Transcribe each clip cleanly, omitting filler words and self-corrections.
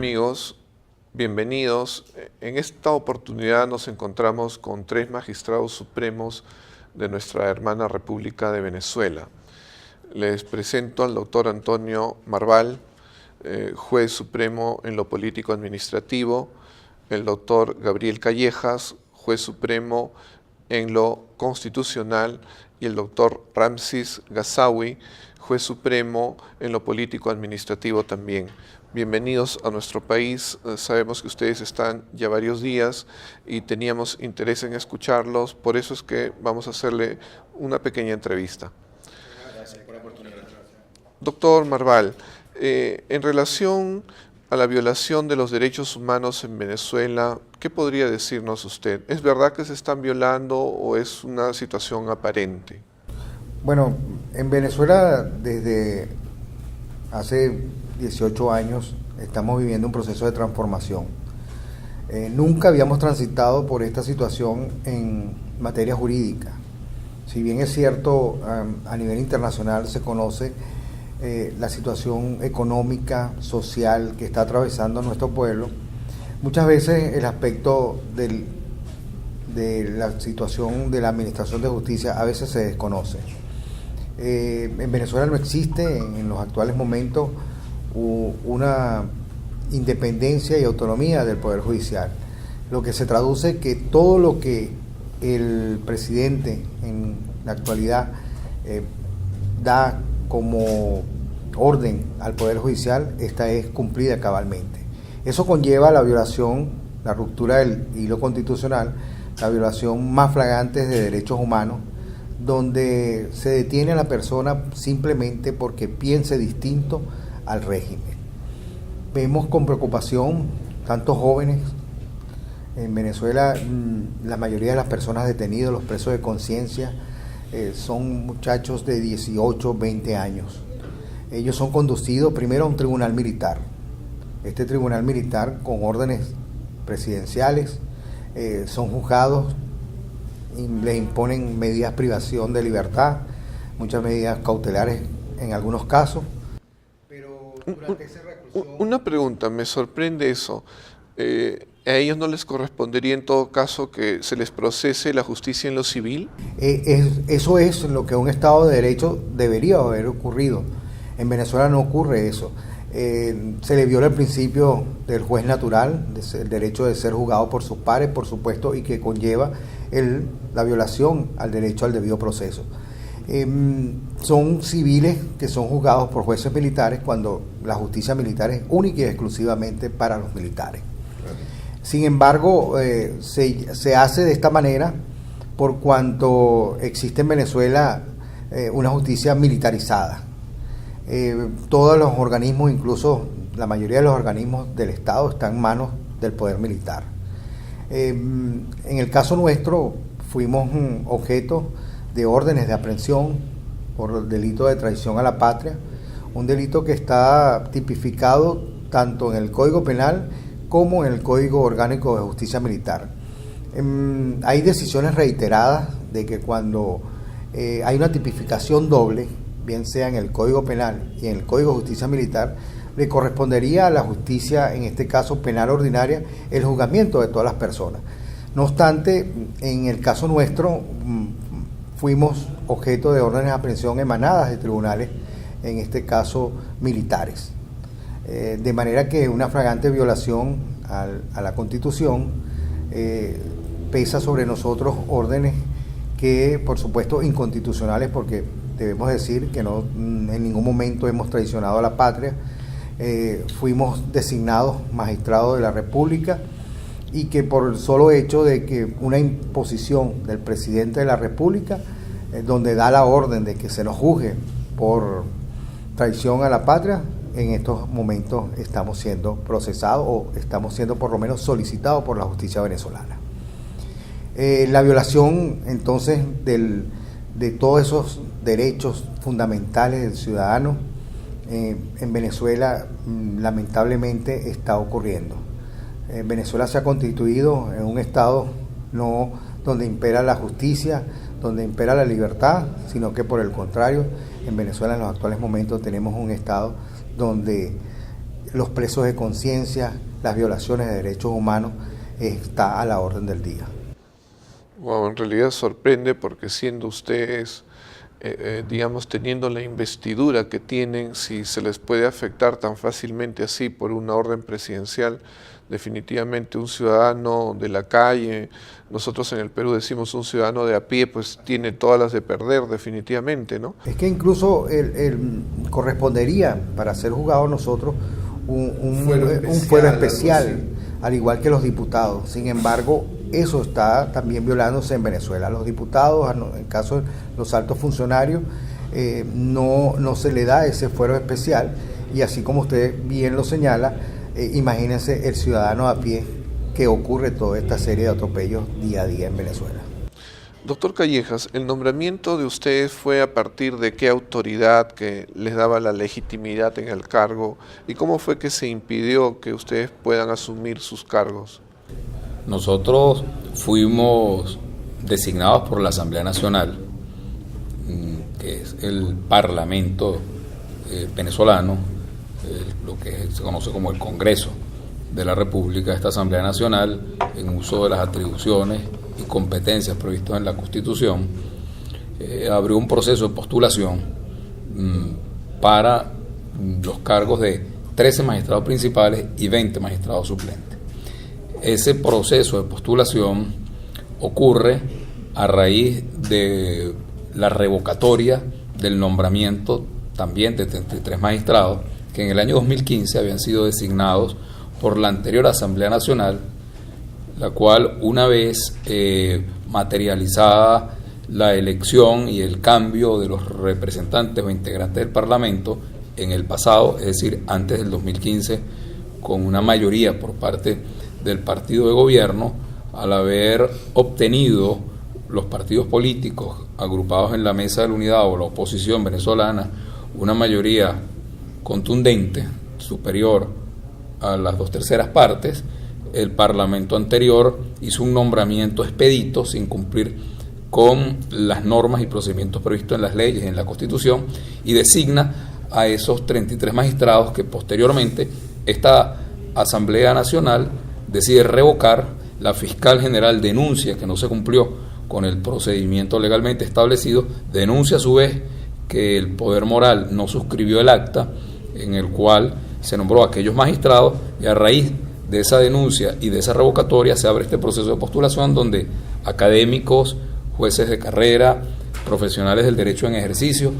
amigos? Bienvenidos. En esta oportunidad nos encontramos con 3 magistrados supremos de nuestra hermana República de Venezuela. Les presento al doctor Antonio Marval, juez supremo en lo político administrativo, el doctor Gabriel Callejas, juez supremo en lo constitucional, y el doctor Ramsis Gazawi, juez supremo en lo político administrativo también. Bienvenidos a nuestro país. Sabemos que ustedes están ya varios días y teníamos interés en escucharlos, por eso es que vamos a hacerle una pequeña entrevista. Gracias por la oportunidad. Doctor Marval, en relación a la violación de los derechos humanos en Venezuela, ¿qué podría decirnos usted? ¿Es verdad que se están violando o es una situación aparente? Bueno, en Venezuela desde hace 18 años estamos viviendo un proceso de transformación. Nunca habíamos transitado por esta situación en materia jurídica. Si bien es cierto, a nivel internacional se conoce la situación económica, social que está atravesando nuestro pueblo, muchas veces el aspecto de la situación de la administración de justicia a veces se desconoce. En Venezuela no existe en los actuales momentos una independencia y autonomía del Poder Judicial, lo que se traduce que todo lo que el presidente en la actualidad da como orden al Poder Judicial, esta es cumplida cabalmente. Eso conlleva la violación, la ruptura del hilo constitucional, la violación más flagrante de derechos humanos, donde se detiene a la persona simplemente porque piense distinto al régimen. Vemos con preocupación tantos jóvenes. En Venezuela la mayoría de las personas detenidas, los presos de conciencia, son muchachos de 18, 20 años. Ellos son conducidos primero a un tribunal militar. Este tribunal militar, con órdenes presidenciales, son juzgados y les imponen medidas de privación de libertad, muchas medidas cautelares en algunos casos. Pero durante esa reclusión... Una pregunta, me sorprende eso. ¿A ellos no les correspondería en todo caso que se les procese la justicia en lo civil? Eso es lo que un Estado de Derecho debería haber ocurrido. En Venezuela no ocurre eso. Se le viola el principio del juez natural, el derecho de ser juzgado por sus pares, por supuesto, y que conlleva la violación al derecho al debido proceso. Son civiles que son juzgados por jueces militares cuando la justicia militar es única y exclusivamente para los militares. Sin embargo, se hace de esta manera por cuanto existe en Venezuela una justicia militarizada. Todos los organismos, incluso la mayoría de los organismos del Estado, están en manos del poder militar. En el caso nuestro fuimos objeto de órdenes de aprehensión por el delito de traición a la patria, un delito que está tipificado tanto en el Código Penal como en el Código Orgánico de Justicia Militar. Hay decisiones reiteradas de que cuando hay una tipificación doble, bien sea en el Código Penal y en el Código de Justicia Militar, le correspondería a la justicia, en este caso penal ordinaria, el juzgamiento de todas las personas. No obstante, en el caso nuestro, fuimos objeto de órdenes de aprehensión emanadas de tribunales, en este caso militares. De manera que una flagrante violación a la Constitución pesa sobre nosotros órdenes que, por supuesto, inconstitucionales, porque debemos decir que no en ningún momento hemos traicionado a la patria. Fuimos designados magistrados de la República y que por el solo hecho de que una imposición del presidente de la República, donde da la orden de que se nos juzgue por traición a la patria, en estos momentos estamos siendo procesados o estamos siendo por lo menos solicitados por la justicia venezolana. La violación entonces de todos esos derechos fundamentales del ciudadano en Venezuela lamentablemente está ocurriendo. Venezuela se ha constituido en un estado no donde impera la justicia, donde impera la libertad, sino que por el contrario, en Venezuela en los actuales momentos tenemos un estado donde los presos de conciencia, las violaciones de derechos humanos, está a la orden del día. Wow, en realidad sorprende porque siendo ustedes, digamos, teniendo la investidura que tienen, si se les puede afectar tan fácilmente así por una orden presidencial, definitivamente un ciudadano de la calle, nosotros en el Perú decimos un ciudadano de a pie, pues tiene todas las de perder definitivamente, ¿no? Es que incluso correspondería para ser juzgado nosotros un fuero especial, al igual que los diputados. Sin embargo, eso está también violándose en Venezuela. Los diputados, en el caso de los altos funcionarios, no se le da ese fuero especial, y así como usted bien lo señala, imagínense el ciudadano a pie que ocurre toda esta serie de atropellos día a día en Venezuela. Doctor Callejas, ¿el nombramiento de ustedes fue a partir de qué autoridad que les daba la legitimidad en el cargo? ¿Y cómo fue que se impidió que ustedes puedan asumir sus cargos? Nosotros fuimos designados por la Asamblea Nacional, que es el Parlamento venezolano, lo que se conoce como el Congreso de la República. Esta Asamblea Nacional, en uso de las atribuciones y competencias previstas en la Constitución, abrió un proceso de postulación para los cargos de 13 magistrados principales y 20 magistrados suplentes. Ese proceso de postulación ocurre a raíz de la revocatoria del nombramiento también de 33 magistrados que en el año 2015 habían sido designados por la anterior Asamblea Nacional, la cual, una vez materializada la elección y el cambio de los representantes o integrantes del Parlamento en el pasado, es decir, antes del 2015, con una mayoría por parte del partido de gobierno, al haber obtenido los partidos políticos agrupados en la Mesa de la Unidad o la oposición venezolana una mayoría contundente, superior a las 2/3 partes, el Parlamento anterior hizo un nombramiento expedito sin cumplir con las normas y procedimientos previstos en las leyes y en la Constitución, y designa a esos 33 magistrados que posteriormente esta Asamblea Nacional decide revocar. La fiscal general denuncia que no se cumplió con el procedimiento legalmente establecido, denuncia a su vez que el poder moral no suscribió el acta en el cual se nombró a aquellos magistrados, y a raíz de esa denuncia y de esa revocatoria se abre este proceso de postulación donde académicos, jueces de carrera, profesionales del derecho en ejercicio,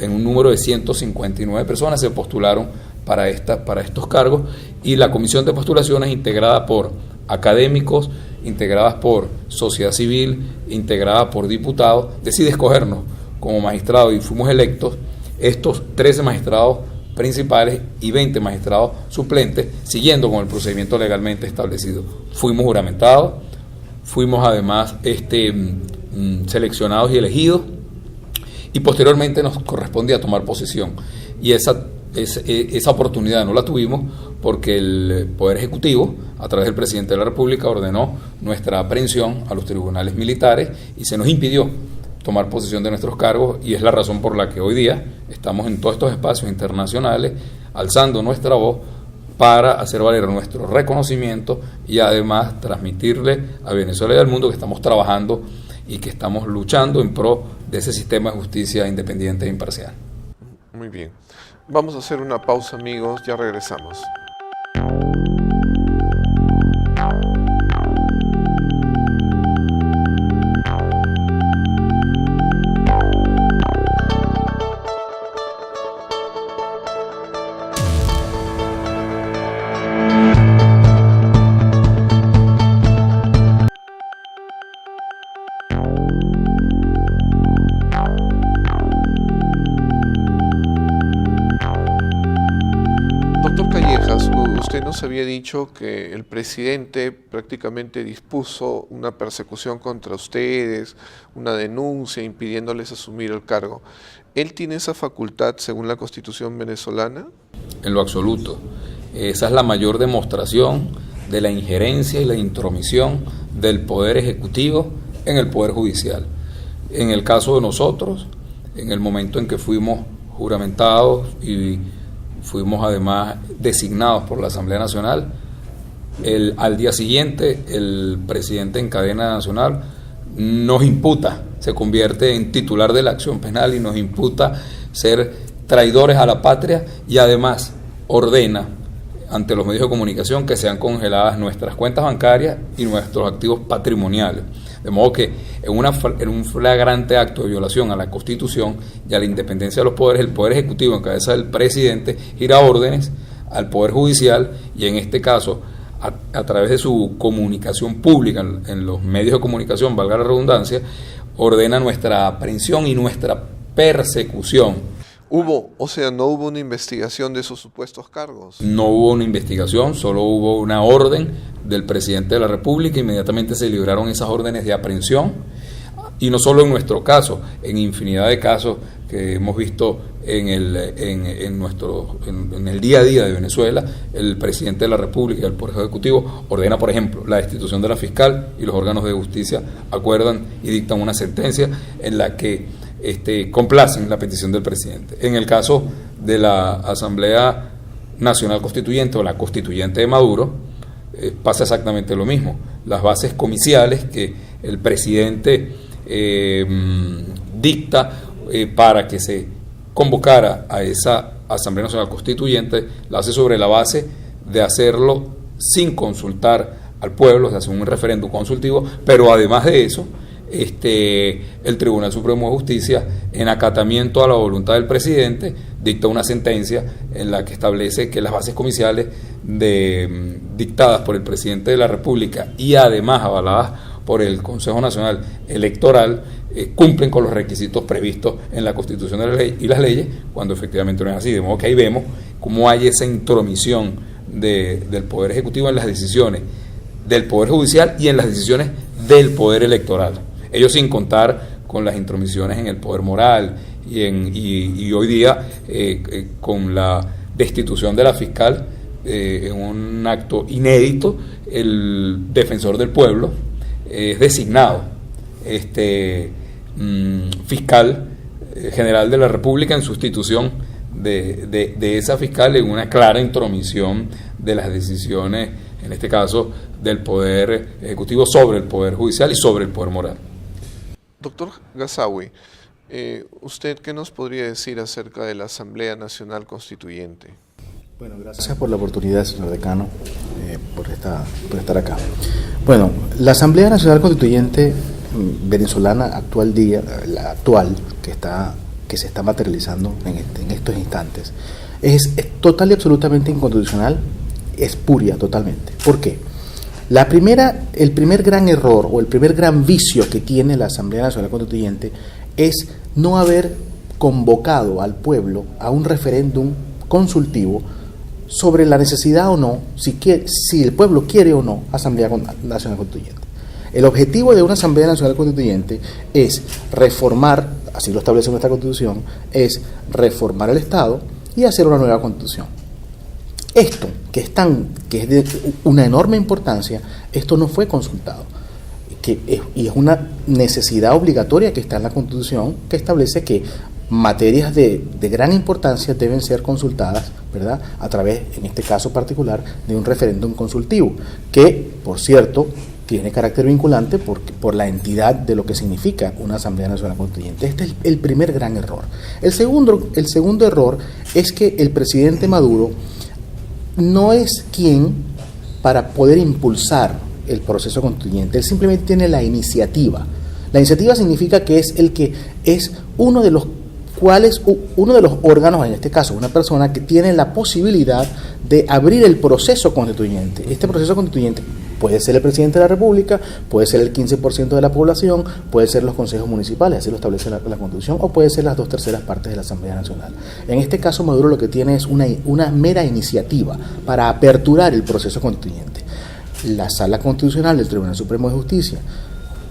en un número de 159 personas se postularon para estos cargos, y la comisión de postulaciones, integrada por académicos, integradas por sociedad civil, integrada por diputados, decide escogernos como magistrados, y fuimos electos estos 13 magistrados principales y 20 magistrados suplentes, siguiendo con el procedimiento legalmente establecido. Fuimos juramentados, fuimos además seleccionados y elegidos, y posteriormente nos correspondía tomar posesión, y esa oportunidad no la tuvimos porque el Poder Ejecutivo, a través del Presidente de la República, ordenó nuestra aprehensión a los tribunales militares y se nos impidió tomar posesión de nuestros cargos, y es la razón por la que hoy día estamos en todos estos espacios internacionales alzando nuestra voz para hacer valer nuestro reconocimiento y además transmitirle a Venezuela y al mundo que estamos trabajando y que estamos luchando en pro de ese sistema de justicia independiente e imparcial. Muy bien. Vamos a hacer una pausa, amigos, ya regresamos. Doctor Callejas, usted nos había dicho que el presidente prácticamente dispuso una persecución contra ustedes, una denuncia impidiéndoles asumir el cargo. ¿Él tiene esa facultad según la Constitución venezolana? En lo absoluto. Esa es la mayor demostración de la injerencia y la intromisión del Poder Ejecutivo en el Poder Judicial. En el caso de nosotros, en el momento en que fuimos juramentados y fuimos además designados por la Asamblea Nacional. Al día siguiente, el presidente en cadena nacional nos imputa, se convierte en titular de la acción penal y nos imputa ser traidores a la patria, y además ordena ante los medios de comunicación que sean congeladas nuestras cuentas bancarias y nuestros activos patrimoniales. De modo que en un flagrante acto de violación a la Constitución y a la independencia de los poderes, el Poder Ejecutivo en cabeza del presidente gira órdenes al Poder Judicial, y en este caso a través de su comunicación pública en los medios de comunicación, valga la redundancia, ordena nuestra aprehensión y nuestra persecución. ¿No hubo una investigación de esos supuestos cargos? No hubo una investigación, solo hubo una orden del presidente de la República. Inmediatamente se libraron esas órdenes de aprehensión, y no solo en nuestro caso, en infinidad de casos que hemos visto en el día a día de Venezuela. El presidente de la República y el Poder Ejecutivo ordena, por ejemplo, la destitución de la fiscal, y los órganos de justicia acuerdan y dictan una sentencia en la que complacen la petición del presidente. En el caso de la Asamblea Nacional Constituyente o la Constituyente de Maduro, pasa exactamente lo mismo. Las bases comiciales que el presidente dicta para que se convocara a esa Asamblea Nacional Constituyente, la hace sobre la base de hacerlo sin consultar al pueblo, se hace un referéndum consultivo, pero además de eso, el Tribunal Supremo de Justicia, en acatamiento a la voluntad del presidente, dicta una sentencia en la que establece que las bases comiciales dictadas por el presidente de la República y además avaladas por el Consejo Nacional Electoral cumplen con los requisitos previstos en la Constitución de la ley y las leyes, cuando efectivamente no es así. De modo que ahí vemos cómo hay esa intromisión del Poder Ejecutivo en las decisiones del Poder Judicial y en las decisiones del Poder Electoral. Ellos sin contar con las intromisiones en el poder moral y hoy día con la destitución de la fiscal, en un acto inédito, el defensor del pueblo es designado fiscal general de la República en sustitución de esa fiscal, en una clara intromisión de las decisiones, en este caso del Poder Ejecutivo, sobre el Poder Judicial y sobre el poder moral. Doctor Gazawi, ¿usted qué nos podría decir acerca de la Asamblea Nacional Constituyente? Bueno, gracias por la oportunidad, señor decano, por estar acá. Bueno, la Asamblea Nacional Constituyente venezolana la actual que se está materializando en estos instantes, es total y absolutamente inconstitucional, espuria totalmente. ¿Por qué? El primer gran error o el primer gran vicio que tiene la Asamblea Nacional Constituyente es no haber convocado al pueblo a un referéndum consultivo sobre la necesidad o no, si el pueblo quiere o no Asamblea Nacional Constituyente. El objetivo de una Asamblea Nacional Constituyente es reformar, así lo establece nuestra Constitución, es reformar el Estado y hacer una nueva Constitución. Esto, que es de una enorme importancia, esto no fue consultado. Y es una necesidad obligatoria que está en la Constitución, que establece que materias de gran importancia deben ser consultadas, ¿verdad?, a través, en este caso particular, de un referéndum consultivo, que, por cierto, tiene carácter vinculante por la entidad de lo que significa una Asamblea Nacional Constituyente. Este es el primer gran error. El segundo error es que el presidente Maduro no es quien para poder impulsar el proceso constituyente. Él simplemente tiene la iniciativa. La iniciativa significa que es el que es uno de los órganos, en este caso una persona que tiene la posibilidad de abrir el proceso constituyente. Este proceso constituyente puede ser el presidente de la República, puede ser el 15% de la población, puede ser los consejos municipales, así lo establece la Constitución, o puede ser las 2/3 partes de la Asamblea Nacional. En este caso, Maduro lo que tiene es una mera iniciativa para aperturar el proceso constituyente. La Sala Constitucional del Tribunal Supremo de Justicia,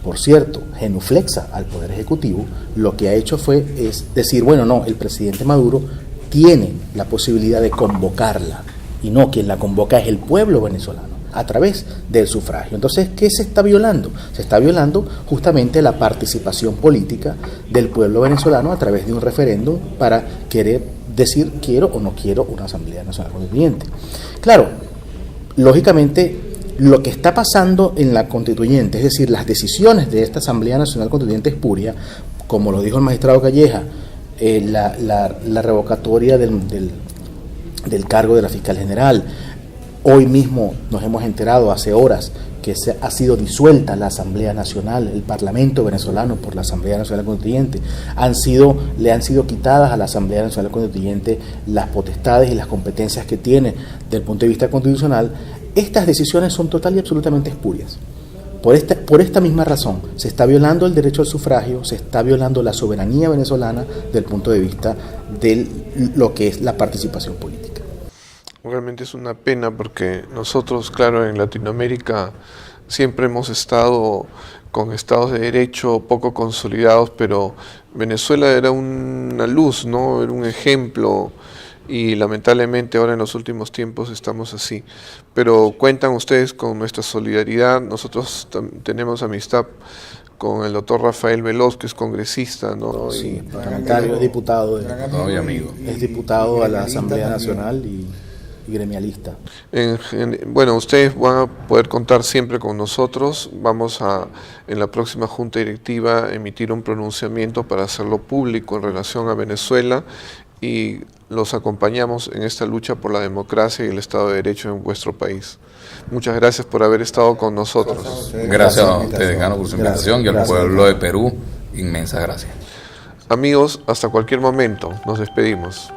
por cierto, genuflexa al Poder Ejecutivo, lo que ha hecho es decir, bueno, no, el presidente Maduro tiene la posibilidad de convocarla, y no, quien la convoca es el pueblo venezolano. a través del sufragio. Entonces, ¿qué se está violando? Se está violando justamente la participación política del pueblo venezolano a través de un referéndum para querer decir quiero o no quiero una Asamblea Nacional Constituyente. Claro, lógicamente, lo que está pasando en la Constituyente, es decir, las decisiones de esta Asamblea Nacional Constituyente espuria, como lo dijo el magistrado Calleja, la revocatoria del cargo de la fiscal general. Hoy mismo nos hemos enterado hace horas que ha sido disuelta la Asamblea Nacional, el Parlamento venezolano por la Asamblea Nacional Constituyente. Le han sido quitadas a la Asamblea Nacional Constituyente las potestades y las competencias que tiene desde el punto de vista constitucional. Estas decisiones son total y absolutamente espurias. Por esta misma razón, se está violando el derecho al sufragio, se está violando la soberanía venezolana desde el punto de vista de lo que es la participación política. Realmente es una pena porque nosotros, claro, en Latinoamérica siempre hemos estado con estados de derecho poco consolidados, pero Venezuela era una luz, ¿no? Era un ejemplo. Y lamentablemente ahora en los últimos tiempos estamos así. Pero cuentan ustedes con nuestra solidaridad. Nosotros tenemos amistad con el doctor Rafael Veloz, que es congresista, ¿no? Sí, parlamentario, es diputado y amigo. Es diputado a la Asamblea Nacional y gremialista. Bueno, ustedes van a poder contar siempre con nosotros. Vamos a, en la próxima Junta Directiva, emitir un pronunciamiento para hacerlo público en relación a Venezuela y los acompañamos en esta lucha por la democracia y el Estado de Derecho en vuestro país. Muchas gracias por haber estado con nosotros. Gracias a usted, decano, por su invitación y al pueblo de Perú, inmensas gracias. Amigos, hasta cualquier momento, nos despedimos.